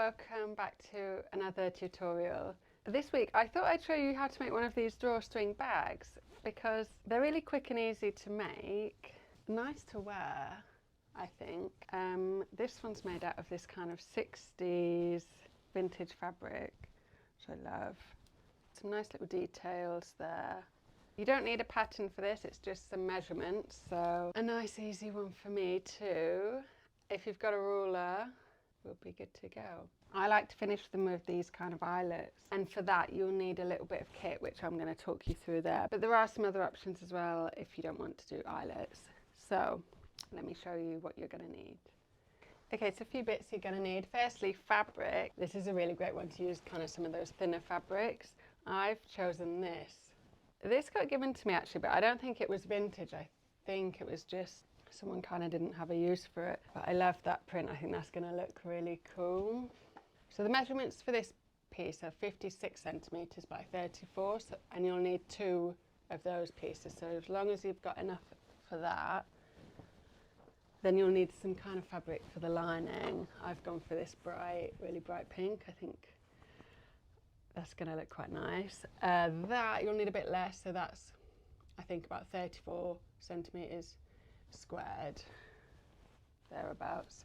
welcome back to another tutorial. This week I thought I'd show you how to make one of these drawstring bags because they're really quick and easy to make, nice to wear, I think. This one's made out of this kind of 60s vintage fabric, which I love. Some nice little details there. You don't need a pattern for this, it's just some measurements, so a nice easy one for me too. If you've got a ruler, we'll be good to go. I like to finish them with these kind of eyelets, and for that you'll need a little bit of kit, which I'm going to talk you through there, but there are some other options as well if you don't want to do eyelets. So let me show you what you're going to need. Okay, so a few bits you're going to need. Firstly, fabric. This is a really great one to use, kind of some of those thinner fabrics. I've chosen this. This got given to me actually, but I don't think it was vintage. I think it was just someone kind of didn't have a use for it. But I love that print. I think that's going to look really cool. So the measurements for this piece are 56 centimeters by 34, and you'll need 2 of those pieces. So as long as you've got enough for that, then you'll need some kind of fabric for the lining. I've gone for this bright, really bright pink. I think that's going to look quite nice. That you'll need a bit less, so that's, I think, about 34 centimeters squared, thereabouts.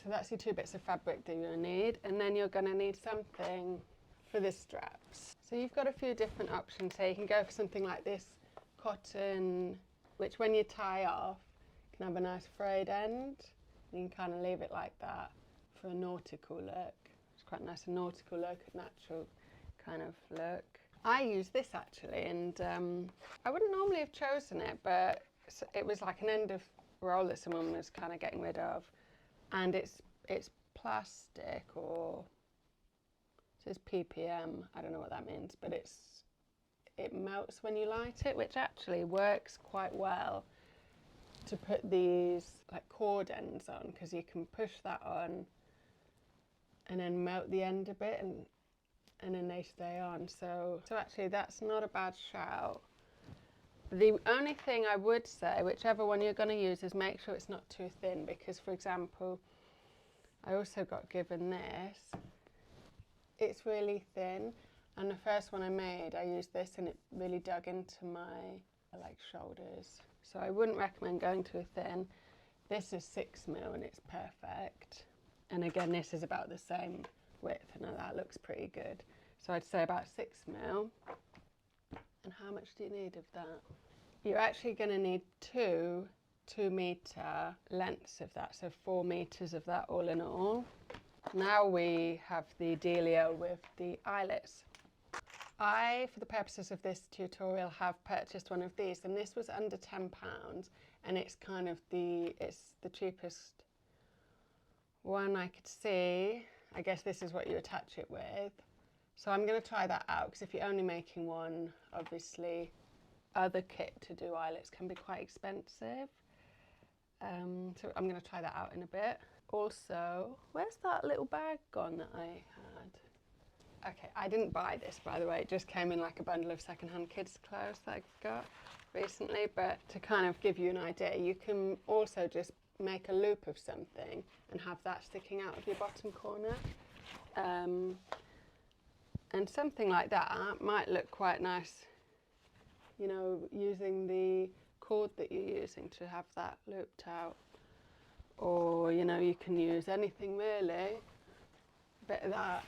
So that's your 2 bits of fabric that you'll need, and then you're going to need something for the straps. So you've got a few different options here. You can go for something like this cotton, which when you tie off can have a nice frayed end. You can kind of leave it like that for a nautical look. It's quite nice, a nautical look, a natural kind of look. I use this actually, and I wouldn't normally have chosen it, but it was like an end of roll that someone was kind of getting rid of, and it's plastic, or it says ppm. I don't know what that means, but it melts when you light it, which actually works quite well to put these like cord ends on, because you can push that on and then melt the end a bit, and then they stay on. So actually that's not a bad shout. The only thing I would say, whichever one you're going to use, is make sure it's not too thin, because for example, I also got given this. It's really thin, and the first one I made, I used this and it really dug into my like shoulders. So I wouldn't recommend going too thin. This is 6mm and it's perfect. And again, this is about the same width, and that looks pretty good. So I'd say about 6mm. And how much do you need of that? You're actually going to need 2 2-meter lengths of that, so 4 meters of that all in all. Now we have the dealio with the eyelets. I, for the purposes of this tutorial, have purchased one of these, and this was under £10, and it's kind of the cheapest one I could see. I guess this is what you attach it with. So I'm going to try that out, because if you're only making one, obviously other kit to do eyelets can be quite expensive. So I'm going to try that out in a bit. Also, where's that little bag gone that I had? Okay, I didn't buy this, by the way. It just came in like a bundle of secondhand kids' clothes that I got recently. But to kind of give you an idea, you can also just make a loop of something and have that sticking out of your bottom corner. And something like that might look quite nice, you know, using the cord that you're using to have that looped out. Or, you know, you can use anything really, a bit of that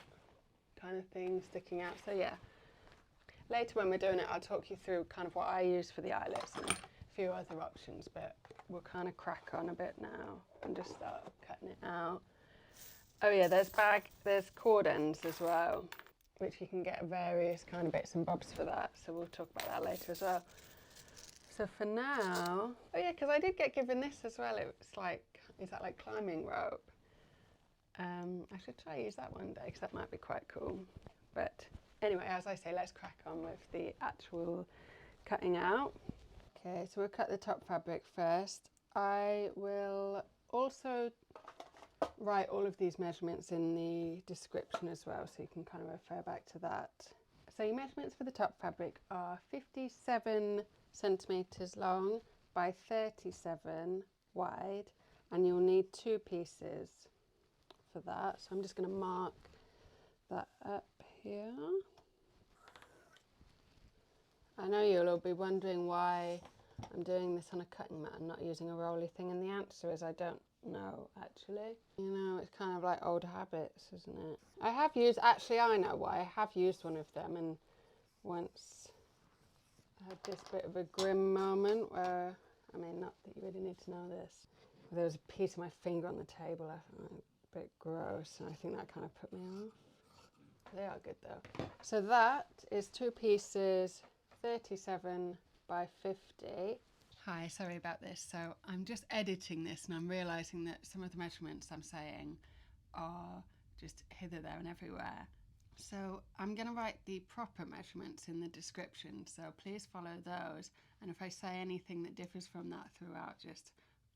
kind of thing sticking out. So yeah, later when we're doing it, I'll talk you through kind of what I use for the eyelets and a few other options, but we'll kind of crack on a bit now and just start cutting it out. Oh yeah, there's cord ends as well, which you can get various kind of bits and bobs for that, so we'll talk about that later as well. So for now, oh yeah, because I did get given this as well. It's like, is that like climbing rope? I should try use that one day, because that might be quite cool. But anyway, as I say, let's crack on with the actual cutting out. Okay, so we'll cut the top fabric first. I will also write all of these measurements in the description as well, so you can kind of refer back to that. So your measurements for the top fabric are 57 centimeters long by 37 wide, and you'll need 2 pieces for that. So I'm just going to mark that up here. I know you'll all be wondering why I'm doing this on a cutting mat and not using a rolly thing, and the answer is I don't know, actually. You know, it's kind of like old habits, isn't it? I have used, actually I know why, I have used one of them, and once I had this bit of a grim moment where, I mean, not that you really need to know this, there was a piece of my finger on the table, I thought, a bit gross, and I think that kind of put me off. They are good though. So that is 2 pieces, 37 by 50. Hi, sorry about this. So I'm just editing this and I'm realising that some of the measurements I'm saying are just hither, there and everywhere. So I'm going to write the proper measurements in the description, so please follow those. And if I say anything that differs from that throughout,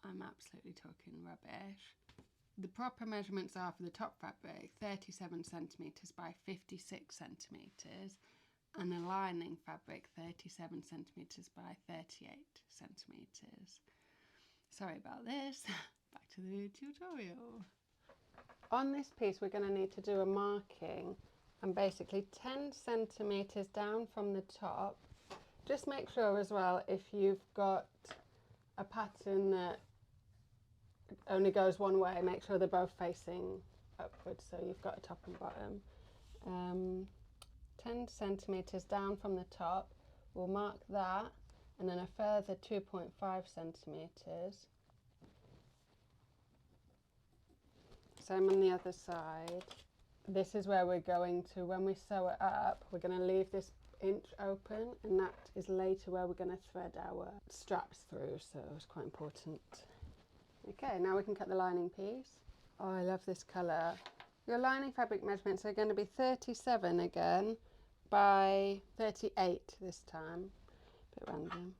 I'm absolutely talking rubbish. The proper measurements are for the top fabric 37 centimetres by 56 centimetres, and the lining fabric 37 centimetres by 38 centimetres. Sorry about this. Back to the tutorial. On this piece we're going to need to do a marking, and basically 10 centimetres down from the top. Just make sure as well, if you've got a pattern that only goes one way, make sure they're both facing upwards, so you've got a top and bottom. 10 centimetres down from the top, we'll mark that, and then a further 2.5 centimetres. Same on the other side. This is where we're going to, when we sew it up, we're going to leave this inch open, and that is later where we're going to thread our straps through, so it's quite important. Okay, now we can cut the lining piece. Oh, I love this colour. Your lining fabric measurements are going to be 37 again by 38 this time. Bit random.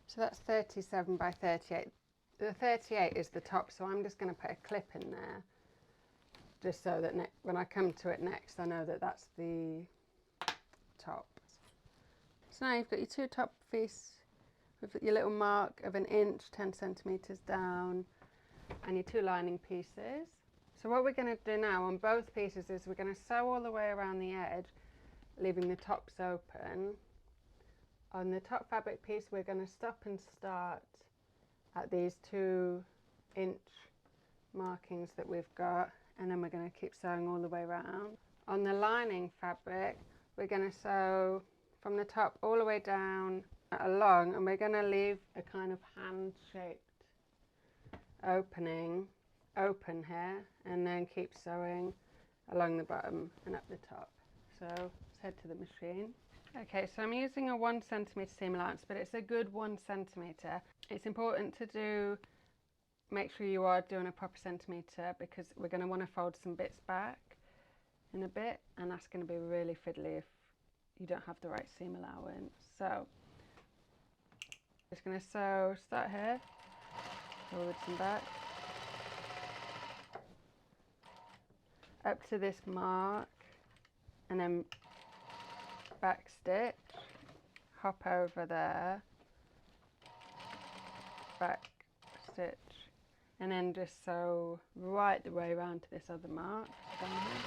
So that's 37 by 38. The 38 is the top, so I'm just going to put a clip in there, just so that when I come to it next, I know that that's the top. So now you've got your 2 top pieces with your little mark of an inch, 10 centimetres down, and your 2 lining pieces. So what we're going to do now on both pieces is we're going to sew all the way around the edge, leaving the tops open. On the top fabric piece, we're going to stop and start at these 2 inch markings that we've got, and then we're going to keep sewing all the way around. On the lining fabric, we're going to sew from the top all the way down along, and we're going to leave a kind of hand-shaped opening open here, and then keep sewing along the bottom and up the top. So let's head to the machine. Okay, so I'm using a 1 centimetre seam allowance, but it's a good 1 centimetre. It's important to make sure you are doing a proper centimetre, because we're going to want to fold some bits back in a bit, and that's going to be really fiddly if you don't have the right seam allowance. So I'm just going to sew, start here, forwards and back, up to this mark, and then back stitch, hop over there, back stitch, and then just sew right the way around to this other mark down here.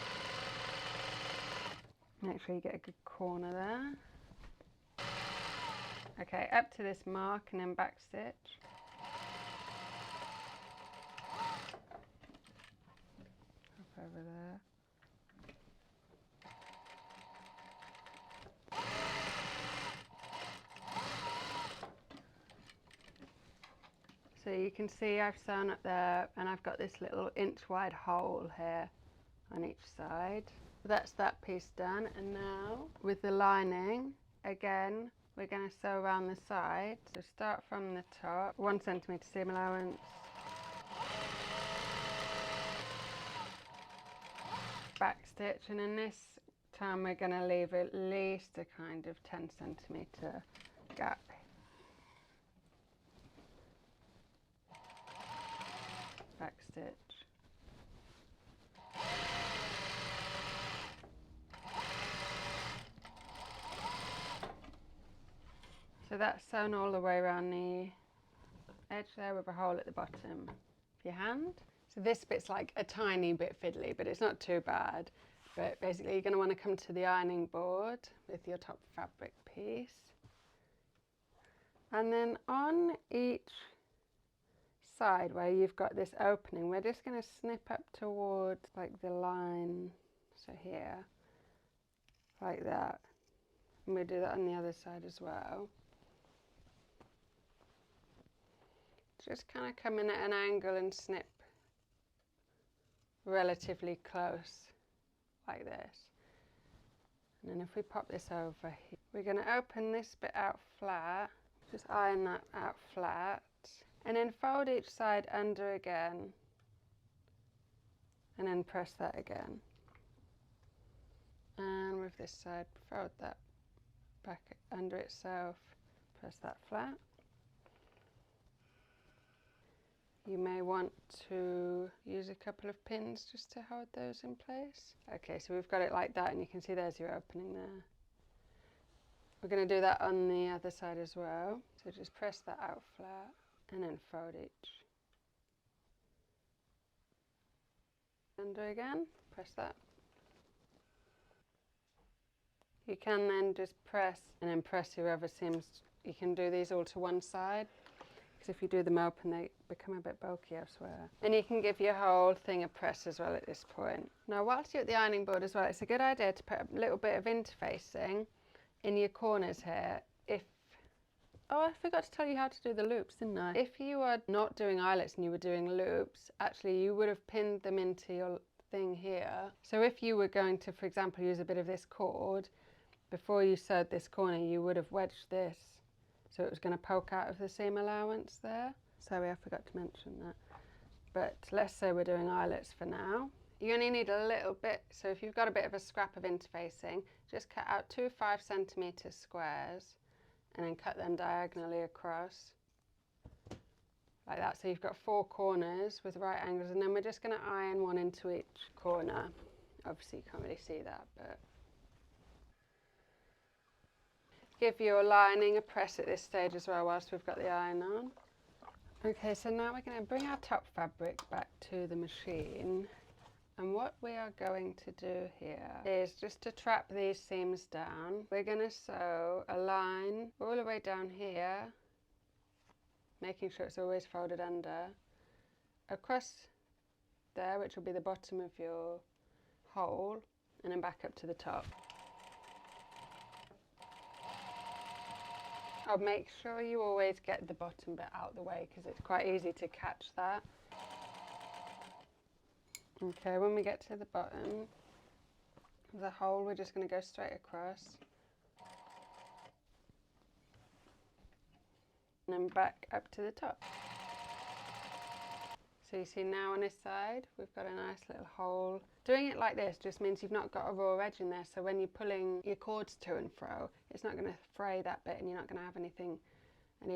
Make sure you get a good corner there. Okay, up to this mark and then back stitch. Hop over there. So you can see I've sewn up there, and I've got this little inch wide hole here on each side. That's that piece done, and now with the lining, again, we're going to sew around the side. So start from the top, 1 centimetre seam allowance, back stitch, and in this time we're going to leave at least a kind of 10 centimetre gap. Back stitch. So that's sewn all the way around the edge there with a hole at the bottom of your hand. So this bit's like a tiny bit fiddly, but it's not too bad. But basically you're going to want to come to the ironing board with your top fabric piece. And then on each side where you've got this opening, we're just going to snip up towards like the line, so here, like that. And we'll do that on the other side as well. Just kind of come in at an angle and snip relatively close like this. And then if we pop this over here, we're going to open this bit out flat, just iron that out flat, and then fold each side under again, and then press that again. And with this side, fold that back under itself, press that flat. You may want to use a couple of pins just to hold those in place. Okay, so we've got it like that, and you can see there's your opening there. We're going to do that on the other side as well. So just press that out flat and then fold each. Under again, press that. You can then just press and then press whoever seems, you can do these all to one side. If you do them open, they become a bit bulky elsewhere. And you can give your whole thing a press as well at this point. Now, whilst you're at the ironing board as well, it's a good idea to put a little bit of interfacing in your corners here. Oh, I forgot to tell you how to do the loops, didn't I? If you are not doing eyelets and you were doing loops, actually you would have pinned them into your thing here. So if you were going to, for example, use a bit of this cord, before you sewed this corner, you would have wedged this. So it was going to poke out of the seam allowance there. Sorry, I forgot to mention that. But let's say we're doing eyelets for now. You only need a little bit, so if you've got a bit of a scrap of interfacing, just cut out 2 5cm squares and then cut them diagonally across. Like that, so you've got 4 corners with right angles, and then we're just going to iron one into each corner. Obviously you can't really see that, but give your lining a press at this stage as well whilst we've got the iron on. Okay, so now we're going to bring our top fabric back to the machine, and what we are going to do here is just to trap these seams down. We're going to sew a line all the way down here, making sure it's always folded under, across there, which will be the bottom of your hole, and then back up to the top. I'll make sure you always get the bottom bit out of the way because it's quite easy to catch that. Okay, when we get to the bottom of the hole, we're just going to go straight across. And then back up to the top. So you see now on this side, we've got a nice little hole. Doing it like this just means you've not got a raw edge in there, so when you're pulling your cords to and fro, it's not going to fray that bit, and you're not going to have any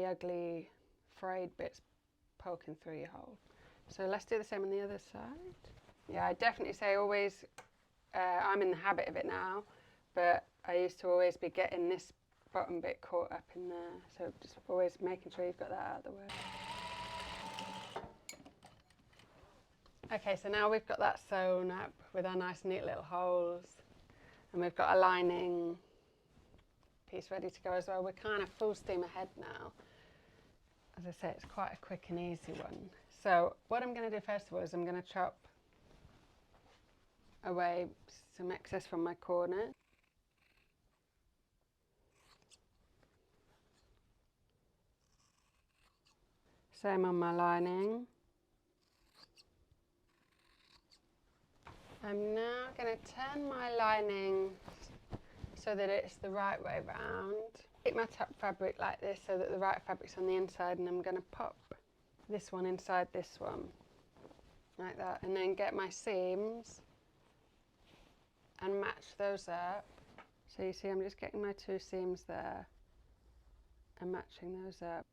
ugly frayed bits poking through your hole. So let's do the same on the other side. Yeah, I definitely say always, I'm in the habit of it now, but I used to always be getting this bottom bit caught up in there, so just always making sure you've got that out of the way. Okay, so now we've got that sewn up with our nice neat little holes, and we've got a lining piece ready to go as well. We're kind of full steam ahead now. As I say, it's quite a quick and easy one. So what I'm going to do first of all is I'm going to chop away some excess from my corner. Same on my lining. I'm now going to turn my lining so that it's the right way round. Take my top fabric like this so that the right fabric's on the inside, and I'm going to pop this one inside this one, like that, and then get my seams and match those up. So you see I'm just getting my 2 seams there and matching those up.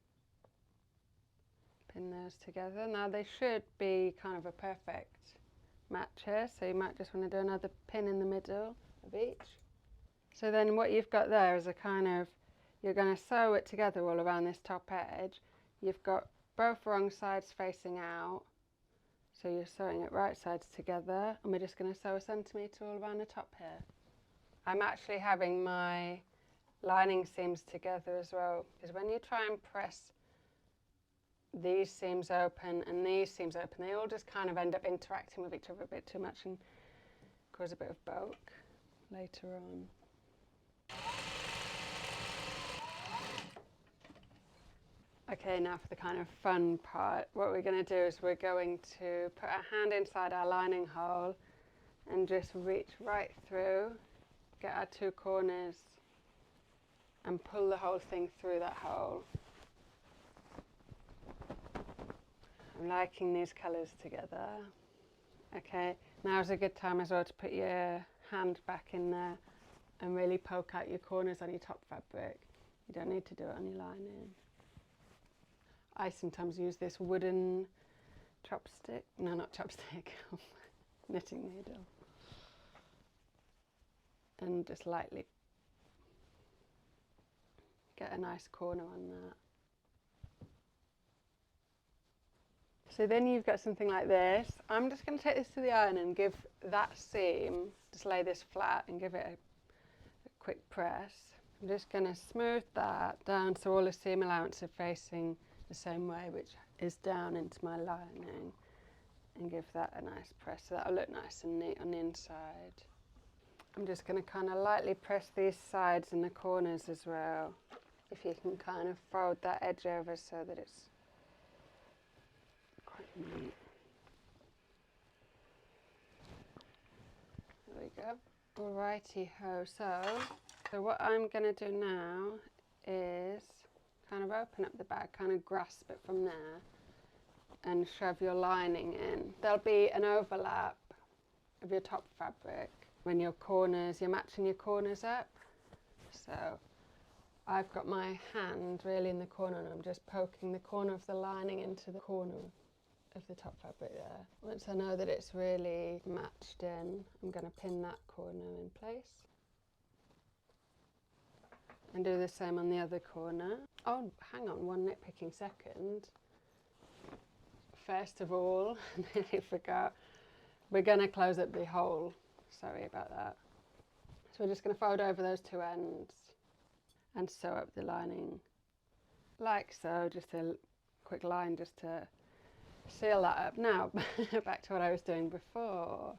Pin those together. Now they should be kind of a perfect match here, so you might just want to do another pin in the middle of each. So then what you've got there is a kind of, you're going to sew it together all around this top edge. You've got both wrong sides facing out. So you're sewing it right sides together, and we're just going to sew a centimetre all around the top here. I'm actually having my lining seams together as well, because when you try and press these seams open and these seams open, they all just kind of end up interacting with each other a bit too much and cause a bit of bulk later on. Okay, now for the kind of fun part. What we're going to do is we're going to put our hand inside our lining hole and just reach right through, get our two corners and pull the whole thing through that hole. I'm liking these colours together. Okay, now's a good time as well to put your hand back in there and really poke out your corners on your top fabric. You don't need to do it on your lining. I sometimes use this wooden chopstick, no, not chopstick, knitting needle, and just lightly get a nice corner on that. So then you've got something like this. I'm just going to take this to the iron and give that seam, just lay this flat and give it a quick press. I'm just going to smooth that down so all the seam allowance are facing the same way, which is down into my lining, and give that a nice press so that'll look nice and neat on the inside. I'm just going to kind of lightly press these sides and the corners as well. If you can kind of fold that edge over so that it's quite neat. There we go. Alrighty ho. So what I'm going to do now is kind of open up the bag, kind of grasp it from there and shove your lining in. There'll be an overlap of your top fabric when your corners, you're matching your corners up. So I've got my hand really in the corner and I'm just poking the corner of the lining into the corner of the top fabric there. Once I know that it's really matched in, I'm going to pin that corner in place. And do the same on the other corner. Oh, hang on, one nitpicking second. First of all, I nearly forgot, we're going to close up the hole. Sorry about that. So we're just going to fold over those two ends and sew up the lining like so, just a quick line just to seal that up. Now, back to what I was doing before.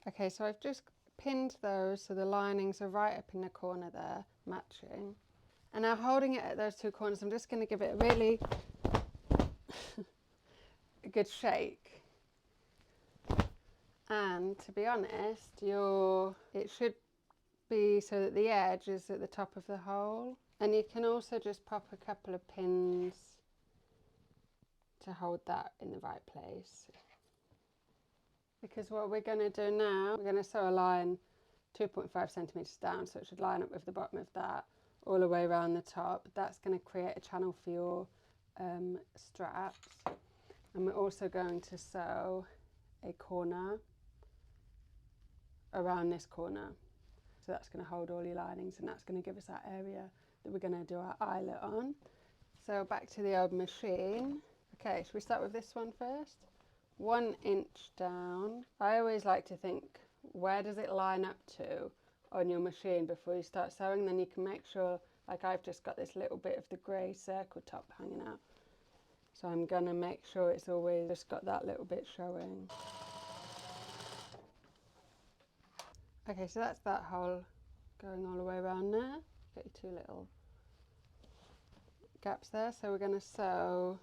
Okay, so I've just pinned those so the linings are right up in the corner there, matching. And now holding it at those two corners, I'm just going to give it a really good shake. And to be honest, it should be so that the edge is at the top of the hole. And you can also just pop a couple of pins to hold that in the right place. Because what we're going to do now, we're going to sew a line 2.5 centimetres down, so it should line up with the bottom of that all the way around the top. That's going to create a channel for your straps. And we're also going to sew a corner around this corner. So that's going to hold all your linings and that's going to give us that area that we're going to do our eyelet on. So back to the old machine. Okay, should we start with this one first? 1 inch down. I always like to think, where does it line up to on your machine before you start sewing? Then you can make sure, like I've just got this little bit of the grey circle top hanging out. So I'm going to make sure it's always just got that little bit showing. Okay, so that's that hole going all the way around there. Got your two little gaps there. So we're going to sew.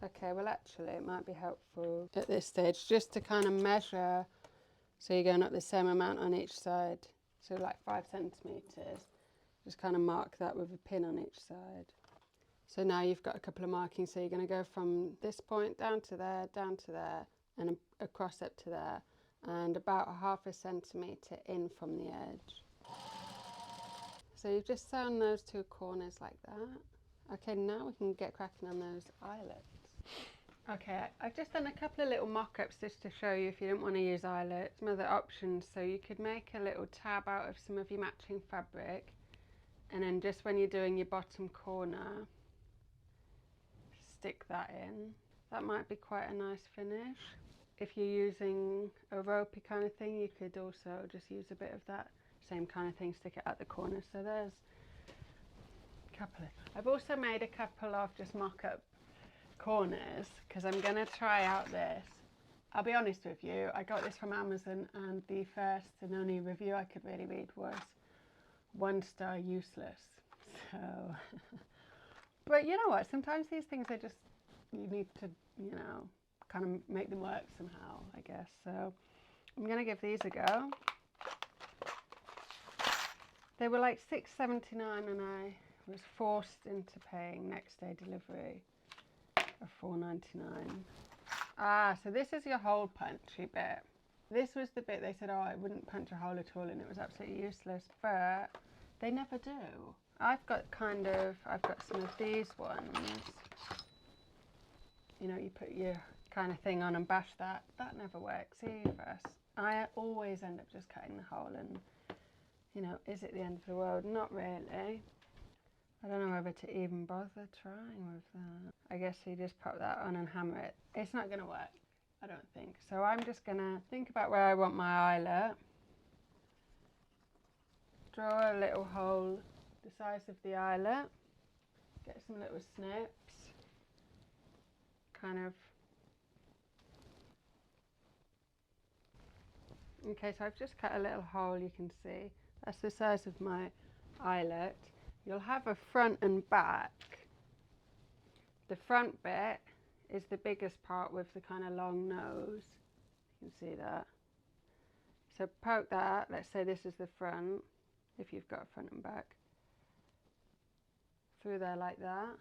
Okay, well actually it might be helpful at this stage just to kind of measure so you're going up the same amount on each side. So like 5 centimetres. Just kind of mark that with a pin on each side. So now you've got a couple of markings, so you're going to go from this point down to there, and across up to there, and about 0.5 centimetre in from the edge. So you've just sewn those two corners like that. Okay, now we can get cracking on those eyelets. Okay, I've just done a couple of little mock-ups just to show you if you don't want to use eyelets, some other options. So you could make a little tab out of some of your matching fabric, and then just when you're doing your bottom corner, stick that in. That might be quite a nice finish. If you're using a ropey kind of thing, you could also just use a bit of that same kind of thing, stick it at the corner. So there's a couple of, I've also made a couple of just mock-up corners because I'm going to try out this. I'll be honest with you, I got this from Amazon and the first and only review I could really read was 1 star useless. So, but you know what, sometimes these things are just, you need to, you know, kind of make them work somehow, I guess. So I'm going to give these a go. They were like $6.79 and I was forced into paying next day delivery of $4.99. Ah, so this is your hole punchy bit. This was the bit they said, oh, it wouldn't punch a hole at all and it was absolutely useless, but they never do. I've got some of these ones. You know, you put your kind of thing on and bash that. That never works either. I always end up just cutting the hole and, you know, is it the end of the world? Not really. I don't know whether to even bother trying with that. I guess you just pop that on and hammer it. It's not going to work, I don't think. So I'm just going to think about where I want my eyelet. Draw a little hole the size of the eyelet. Get some little snips. Kind of. Okay, so I've just cut a little hole, you can see. That's the size of my eyelet. You'll have a front and back. The front bit is the biggest part with the kind of long nose. You can see that. So poke that, let's say this is the front, if you've got a front and back. Through there like that.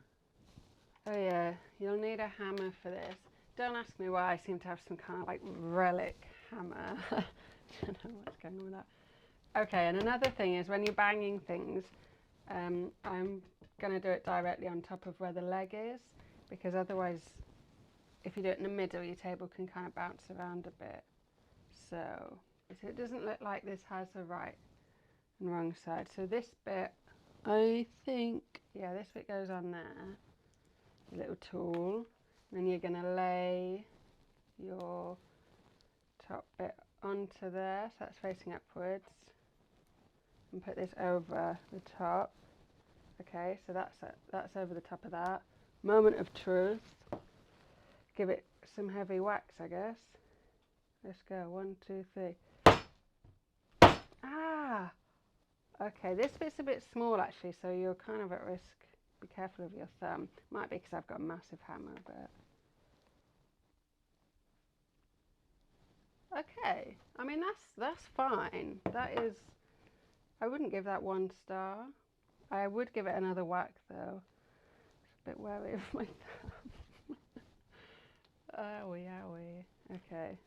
Oh yeah, you'll need a hammer for this. Don't ask me why I seem to have some kind of like relic hammer. I don't know what's going on with that. Okay, and another thing is when you're banging things, I'm going to do it directly on top of where the leg is, because otherwise, if you do it in the middle, your table can kind of bounce around a bit. So it doesn't look like this has a right and wrong side. So this bit, I think, yeah, this bit goes on there, a little tool. And then you're going to lay your top bit onto there, so that's facing upwards. And put this over the top. Okay, so that's over the top of that. Moment of truth. Give it some heavy wax, I guess. Let's go. 1, 2, 3. Ah! Okay, this bit's a bit small actually, so you're kind of at risk. Be careful of your thumb. Might be because I've got a massive hammer, but. Okay, I mean that's fine. That is. I wouldn't give that 1 star. I would give it another whack though. It's a bit wary of my thumb. Owie, owie. Okay.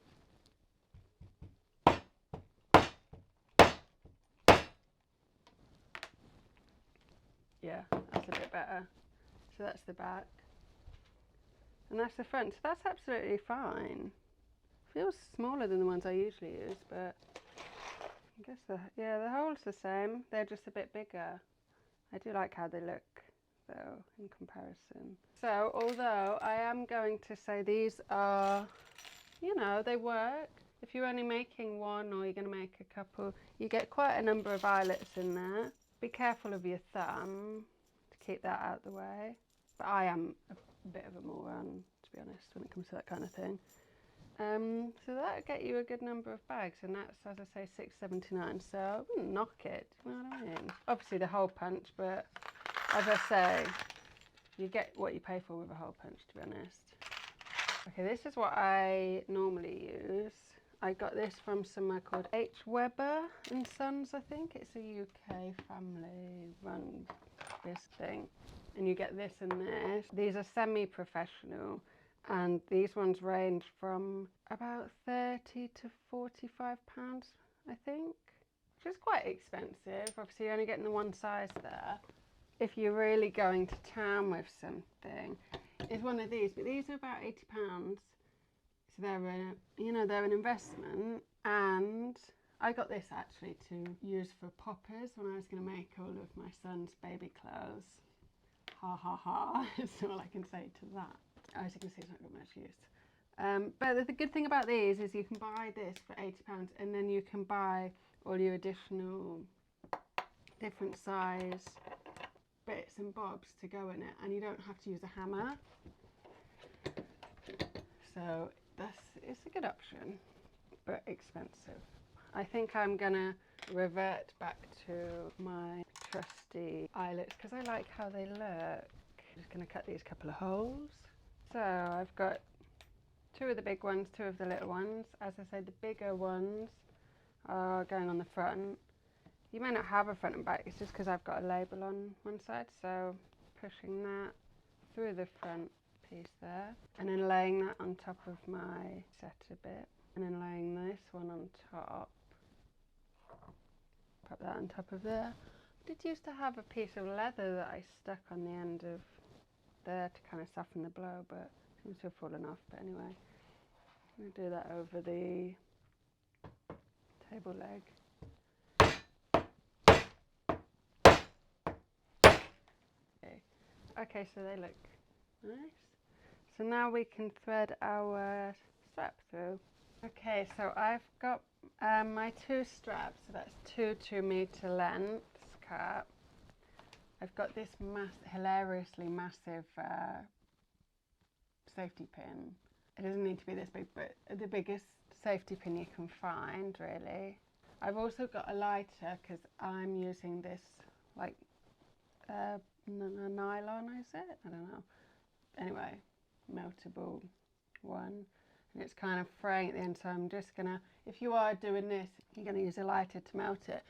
Yeah, that's a bit better. So that's the back. And that's the front. So that's absolutely fine. Feels smaller than the ones I usually use, but I guess the hole's the same. They're just a bit bigger. I do like how they look though in comparison. So although I am going to say these are, you know, they work. If you're only making one or you're going to make a couple, you get quite a number of eyelets in there. Be careful of your thumb to keep that out of the way. But I am a bit of a moron, to be honest, when it comes to that kind of thing. So that'll get you a good number of bags, and that's, as I say, $6.79. So I wouldn't knock it, do you know what I mean? Obviously the hole punch, but as I say, you get what you pay for with a hole punch, to be honest. Okay, this is what I normally use. I got this from somewhere called H. Webber and Sons, I think. It's a UK family-run this thing. And you get this and this. These are semi-professional. And these ones range from about £30 to £45, I think, which is quite expensive. Obviously, you're only getting the one size there. If you're really going to town with something, it's one of these. But these are about £80. So they're an investment. And I got this actually to use for poppers when I was going to make all of my son's baby clothes. Ha ha ha, is all I can say to that. As you can see, it's not got much use. But the good thing about these is you can buy this for £80 and then you can buy all your additional different size bits and bobs to go in it, and you don't have to use a hammer. So it's a good option, but expensive. I think I'm gonna revert back to my trusty eyelets because I like how they look. I'm just gonna cut these couple of holes. So I've got 2 of the big ones, 2 of the little ones. As I said, the bigger ones are going on the front. You may not have a front and back, it's just because I've got a label on one side, so pushing that through the front piece there, and then laying that on top of my setter bit, and then laying this one on top. Pop that on top of there. I did used to have a piece of leather that I stuck on the end of there to kind of soften the blow, but it seems to have fallen off. But anyway, I'm going to do that over the table leg. Okay, so they look nice. So now we can thread our strap through. Okay, so I've got my 2 straps, so that's 2 2-meter lengths cut. I've got this hilariously massive safety pin. It doesn't need to be this big, but the biggest safety pin you can find, really. I've also got a lighter because I'm using this like nylon, is it? I don't know. Anyway, meltable one, and it's kind of fraying at the end, so I'm just gonna, if you are doing this, you're gonna use a lighter to melt it,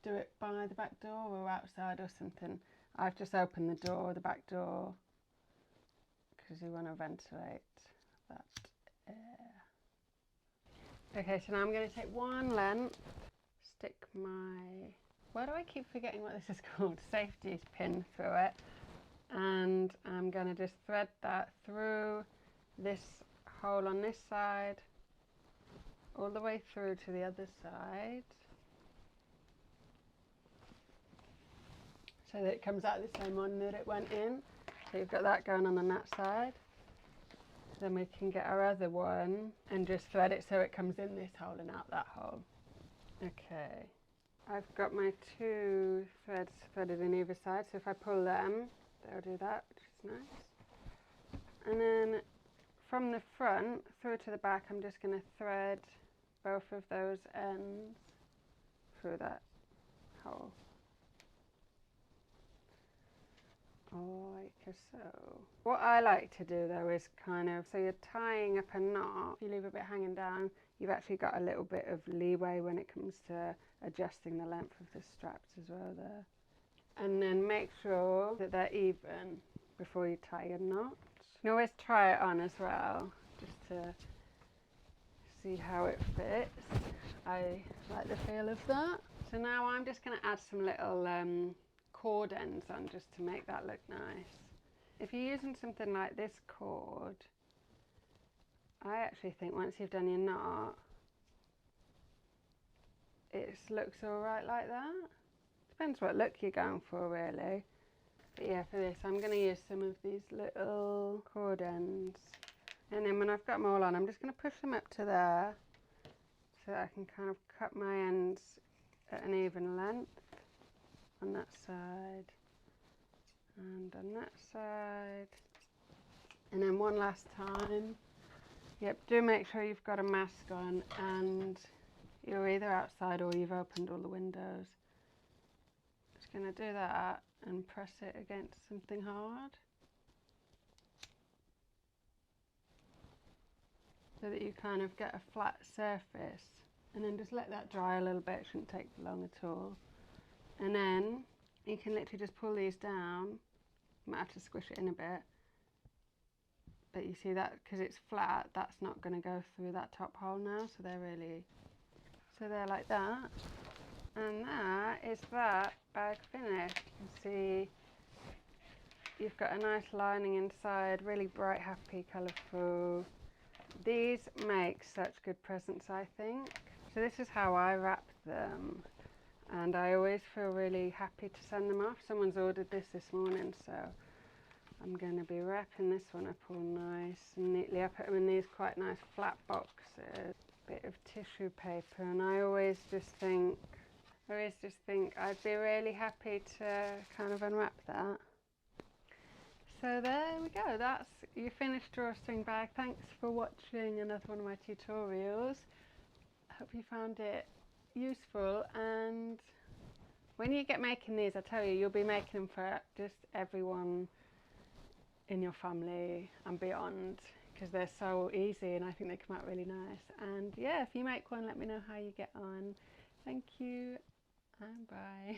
do it by the back door or outside or something. I've just opened the door, the back door, because you want to ventilate that air. Okay, so now I'm going to take one length, stick my, why do I keep forgetting what this is called? Safety pin through it. And I'm going to just thread that through this hole on this side, all the way through to the other side. So that it comes out the same one that it went in. So you've got that going on that side. Then we can get our other one and just thread it so it comes in this hole and out that hole. Okay, I've got my 2 threads threaded in either side, so if I pull them, they'll do that, which is nice. And then from the front through to the back, I'm just going to thread both of those ends through that hole. Like so. What I like to do though is kind of, so you're tying up a knot, if you leave a bit hanging down, you've actually got a little bit of leeway when it comes to adjusting the length of the straps as well there. And then make sure that they're even before you tie your knot. You can always try it on as well, just to see how it fits. I like the feel of that. So now I'm just going to add some little cord ends on just to make that look nice. If you're using something like this cord, I actually think once you've done your knot, it looks alright like that. Depends what look you're going for really. But yeah, for this I'm going to use some of these little cord ends. And then when I've got them all on, I'm just going to push them up to there so that I can kind of cut my ends at an even length. On that side and on that side, and then one last time. Yep, do make sure you've got a mask on and you're either outside or you've opened all the windows. Just going to do that and press it against something hard so that you kind of get a flat surface, and then just let that dry a little bit. It shouldn't take long at all. And then you can literally just pull these down. You might have to squish it in a bit. But you see that, because it's flat, that's not going to go through that top hole now. So they're like that. And that is that bag finished. You can see you've got a nice lining inside, really bright, happy, colourful. These make such good presents, I think. So this is how I wrap them. And I always feel really happy to send them off. Someone's ordered this morning, so I'm going to be wrapping this one up all nice and neatly. I put them in these quite nice flat boxes, bit of tissue paper, and I always just think I'd be really happy to kind of unwrap that. So there we go, that's your finished drawstring bag. Thanks for watching another one of my tutorials. I hope you found it useful, and when you get making these, I tell you, you'll be making them for just everyone in your family and beyond, because they're so easy and I think they come out really nice. And yeah, if you make one, let me know how you get on. Thank you and bye.